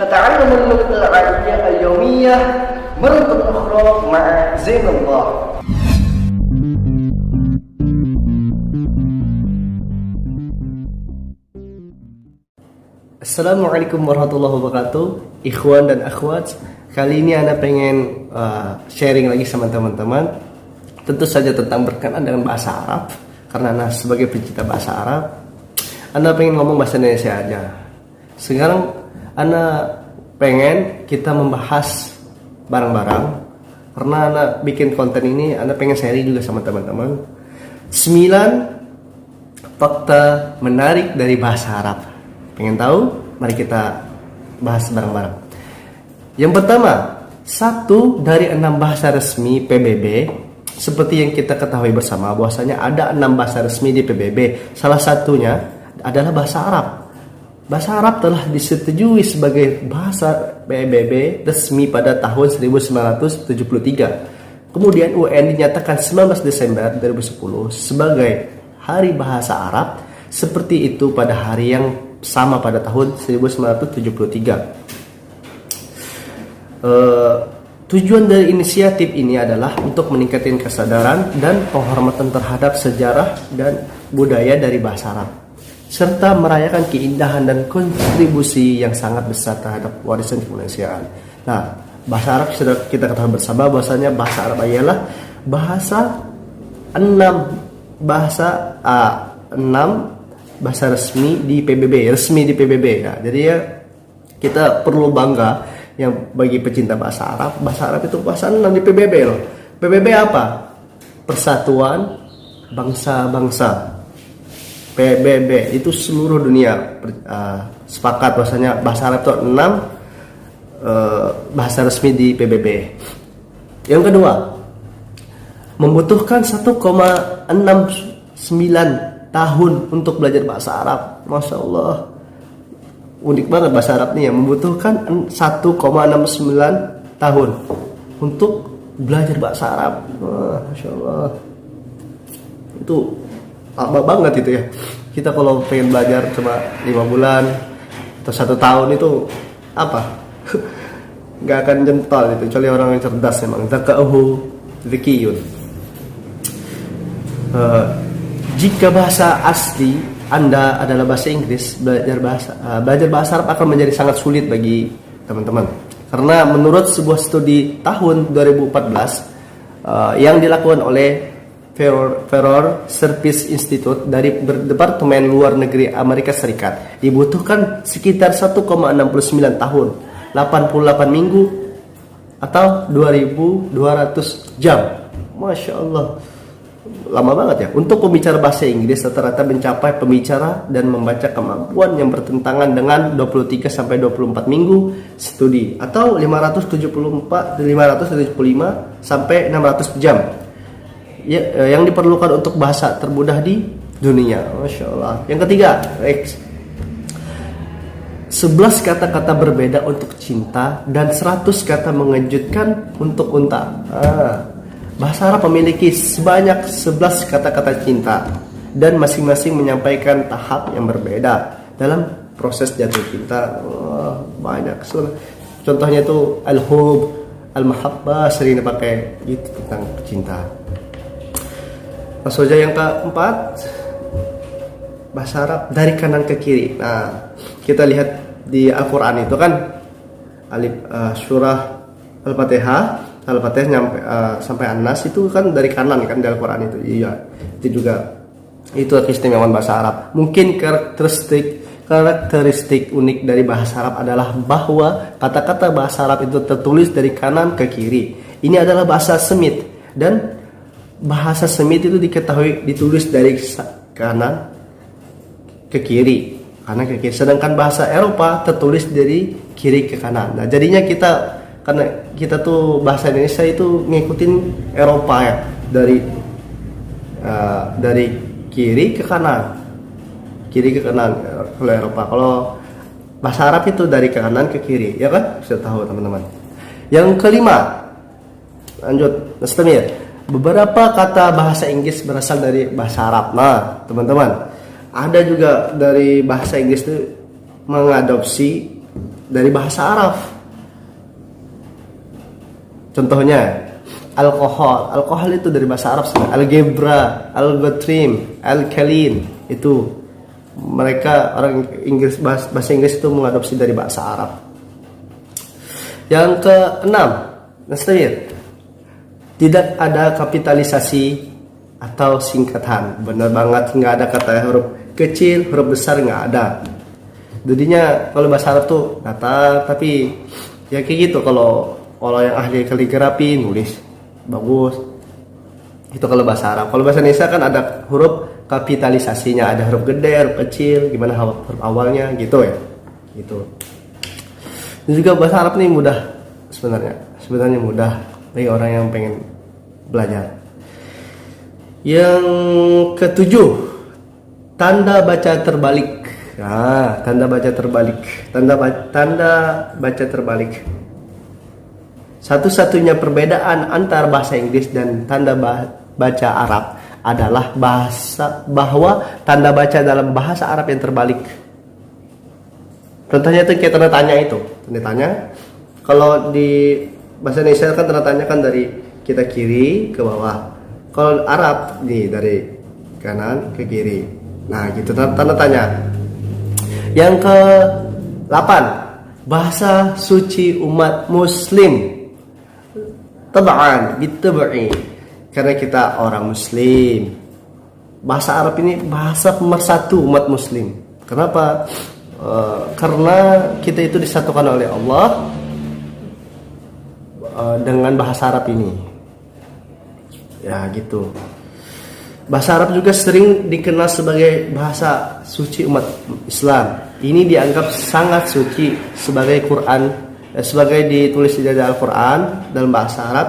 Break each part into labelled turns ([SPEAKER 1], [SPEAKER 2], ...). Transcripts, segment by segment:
[SPEAKER 1] فتعلم اللغة العربية اليومية مرة أخرى مع زين الله.
[SPEAKER 2] Assalamualaikum warahmatullahi wabarakatuh, ikhwan dan akhwat. Kali ini Anda pengen sharing lagi sama teman-teman. Tentu saja tentang berkenaan dengan bahasa Arab. Karena Anda sebagai pencinta bahasa Arab, Anda pengen ngomong bahasa Indonesia aja. Sekarang Anda pengen kita membahas bareng-bareng. Karena Anda bikin konten ini, Anda pengen sharing juga sama teman-teman 9 fakta menarik dari bahasa Arab. Pengen tahu? Mari kita bahas bareng-bareng. Yang pertama, 1 dari 6 bahasa resmi PBB. Seperti yang kita ketahui bersama, bahwasanya ada 6 bahasa resmi di PBB. Salah satunya adalah bahasa Arab. Bahasa Arab telah disetujui sebagai bahasa PBB resmi pada tahun 1973. Kemudian UN dinyatakan 19 Desember 2010 sebagai Hari Bahasa Arab. Seperti itu pada hari yang sama pada tahun 1973. Tujuan dari inisiatif ini adalah untuk meningkatkan kesadaran dan penghormatan terhadap sejarah dan budaya dari bahasa Arab, serta merayakan keindahan dan kontribusi yang sangat besar terhadap warisan kemanusiaan. Nah, bahasa Arab sudah kita ketahui bersama bahwasanya bahasa Arab ialah bahasa 6 bahasa resmi di PBB, Nah, jadi ya kita perlu bangga yang bagi pecinta bahasa Arab itu bahasa 6 di PBB loh. PBB apa? Persatuan Bangsa-Bangsa. PBB itu seluruh dunia sepakat bahwasanya bahasa Arab itu 6 bahasa resmi di PBB. Yang kedua, membutuhkan 1,69 tahun untuk belajar bahasa Arab. Masya Allah, unik banget bahasa Arab nih ya. Membutuhkan 1,69 tahun untuk belajar bahasa Arab. Masya Allah, itu lama banget itu ya. Kita kalau pengen belajar cuma 5 bulan atau 1 tahun itu apa? Gak akan jentol itu, kecuali orang yang cerdas memang. Zaka'uhu dzikiyun. Jika bahasa asli Anda adalah bahasa Inggris, belajar bahasa Arab akan menjadi sangat sulit bagi teman-teman. Karena menurut sebuah studi tahun 2014 yang dilakukan oleh Furor Service Institute dari Departemen Luar Negeri Amerika Serikat, dibutuhkan sekitar 1,69 tahun, 88 minggu atau 2.200 jam. Masya Allah, lama banget ya. Untuk pembicara bahasa Inggris rata-rata mencapai pembicara dan membaca kemampuan yang bertentangan dengan 23 sampai 24 minggu studi atau 575 sampai 600 jam yang diperlukan untuk bahasa termudah di dunia. Masya Allah. Yang ketiga, 11 kata-kata berbeda untuk cinta dan 100 kata mengejutkan untuk unta. Bahasa Arab memiliki sebanyak 11 kata-kata cinta dan masing-masing menyampaikan tahap yang berbeda dalam proses jatuh cinta. Banyak. Contohnya itu al-hub, al-mahabbah sering dipakai gitu tentang cinta. Langsung aja yang keempat, bahasa Arab dari kanan ke kiri. Nah, kita lihat di Al-Quran itu kan surah Al-Fatihah sampai An-Nas itu kan dari kanan kan di Al-Quran itu. Iya, itu juga itu keistimewaan bahasa Arab. Mungkin karakteristik unik dari bahasa Arab adalah bahwa kata-kata bahasa Arab itu tertulis dari kanan ke kiri. Ini adalah bahasa Semit, dan bahasa Semit itu diketahui ditulis dari kanan ke kiri, sedangkan bahasa Eropa tertulis dari kiri ke kanan. Nah, jadinya karena kita tuh bahasa Indonesia itu ngikutin Eropa ya, dari kiri ke kanan kalau Eropa. Kalau bahasa Arab itu dari kanan ke kiri, ya kan? Sudah tahu teman-teman. Yang kelima, lanjut, Nastamir. Beberapa kata bahasa Inggris berasal dari bahasa Arab. Nah, teman-teman, ada juga dari bahasa Inggris itu mengadopsi dari bahasa Arab. Contohnya alkohol itu dari bahasa Arab. Algebra, algotrim, alkalin, itu mereka orang Inggris, bahasa Inggris itu mengadopsi dari bahasa Arab. Yang keenam, tidak ada kapitalisasi atau singkatan. Benar banget, nggak ada kata huruf kecil, huruf besar, nggak ada. Jadinya kalau bahasa Arab tuh kata, tapi ya kayak gitu. Kalau yang ahli kaligrafi nulis bagus, itu kalau bahasa Arab. Kalau bahasa Indonesia kan ada huruf kapitalisasinya, ada huruf gede, huruf kecil, gimana huruf awalnya gitu ya, gitu. Dan juga bahasa Arab nih mudah sebenarnya mudah bagi orang yang pengen belajar. Yang ketujuh, tanda baca terbalik. Nah, tanda baca terbalik. Satu-satunya perbedaan antara bahasa Inggris dan tanda baca Arab adalah bahwa tanda baca dalam bahasa Arab yang terbalik. Contohnya itu kayak tanda tanya itu. Tanda tanya, kalau di bahasa Indonesia kan tanda tanya kan dari kita kiri ke bawah. Kalau Arab nih dari kanan ke kiri. Nah, gitu tanda tanya. Yang ke-8, bahasa suci umat muslim. Tab'an, bittab'i. Karena kita orang muslim. Bahasa Arab ini bahasa pemersatu umat muslim. Kenapa? Karena kita itu disatukan oleh Allah dengan bahasa Arab ini. Ya gitu. Bahasa Arab juga sering dikenal sebagai bahasa suci umat Islam. Ini dianggap sangat suci sebagai Quran, sebagai ditulis di dalam Al-Quran dalam bahasa Arab.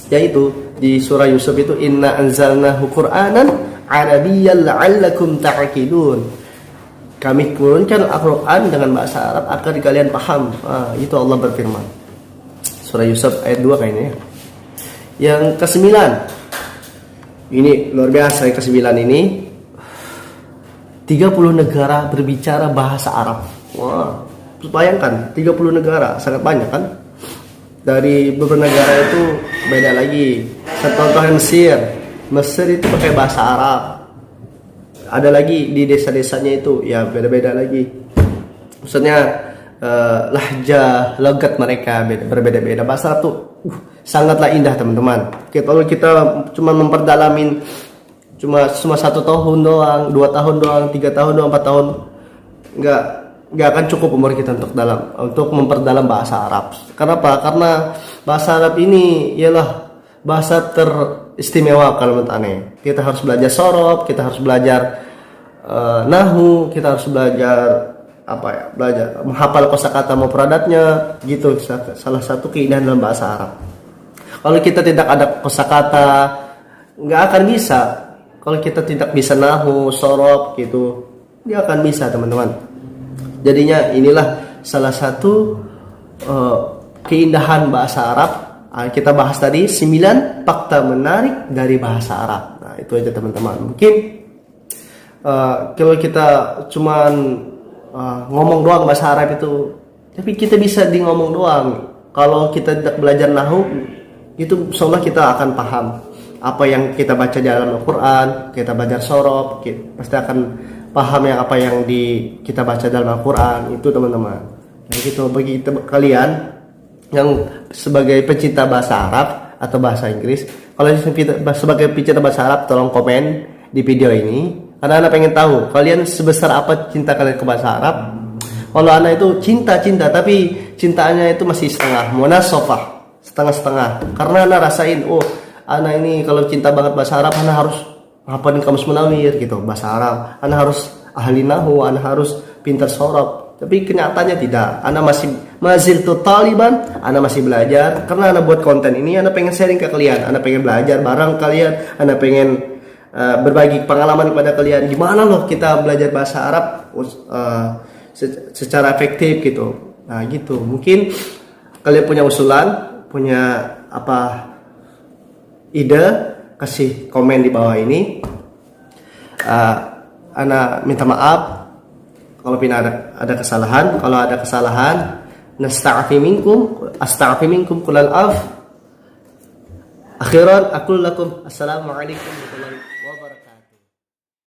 [SPEAKER 2] Yaitu di surah Yusuf itu, inna anzalnahu Qur'anan Arabiyyan la'allakum ta'qilun. Kami turunkan Al-Quran dengan bahasa Arab agar kalian paham. Itu Allah berfirman. Surah Yusuf ayat 2 kayaknya ya. Yang ke-9, ini luar biasa. Yang ke-9 ini 30 negara berbicara bahasa Arab. Wah, bayangkan 30 negara, sangat banyak kan? Dari beberapa negara itu beda lagi. Contohnya Mesir itu pakai bahasa Arab. Ada lagi di desa-desanya itu ya beda-beda lagi. Maksudnya lahjah, logat mereka berbeda-beda. Bahasa Arab tuh sangatlah indah teman-teman. Kalau kita cuma memperdalamin cuma 1 tahun doang, 2 tahun doang, 3 tahun doang, 4 tahun, nggak akan cukup umur kita untuk memperdalam bahasa Arab. Kenapa? Karena bahasa Arab ini ialah bahasa teristimewa kalau menurut aneh. Kita harus belajar sorob, kita harus belajar nahu, kita harus belajar belajar menghafal kosakata mufradatnya gitu. Salah satu keindahan dalam bahasa Arab. Kalau kita tidak ada kosakata, nggak akan bisa. Kalau kita tidak bisa nahu, sorob gitu, nggak akan bisa teman-teman. Jadinya inilah salah satu keindahan bahasa Arab. Kita bahas tadi 9 fakta menarik dari bahasa Arab. Nah, itu aja teman-teman. Mungkin kalau kita cuman ngomong doang bahasa Arab itu, tapi kita bisa di ngomong doang. Kalau kita tidak belajar nahu, itu insyaallah kita akan paham apa yang kita baca dalam Al-Quran. Kita belajar sorob, pasti akan paham apa yang kita baca dalam Al-Quran itu teman-teman. Jadi itu bagi kalian yang sebagai pecinta bahasa Arab atau bahasa Inggris, kalau sebagai pecinta bahasa Arab tolong komen di video ini, karena Anda pengen tahu kalian sebesar apa cinta kalian ke bahasa Arab. Kalau Anda itu cinta tapi cintanya itu masih setengah, munasofah, setengah-setengah. Karena Anda rasain, Anda ini kalau cinta banget bahasa Arab, Anda harus hafalin kamus munawir gitu bahasa Arab, Anda harus ahli nahu, Anda harus pintar sorob. Tapi kenyataannya tidak. Anda masih taliban, Anda masih belajar. Karena Anda buat konten ini, Anda pengen sharing ke kalian, Anda pengen belajar bareng kalian, Anda pengen berbagi pengalaman kepada kalian. Gimana loh kita belajar bahasa Arab secara efektif gitu. Nah gitu. Mungkin kalian punya usulan, punya ide, kasih komen di bawah ini. Ana minta maaf Kalau ada kesalahan, nasta'fi minkum kulal af. Akhiran aqul lakum assalamualaikum warahmatullahi wabarakatuh.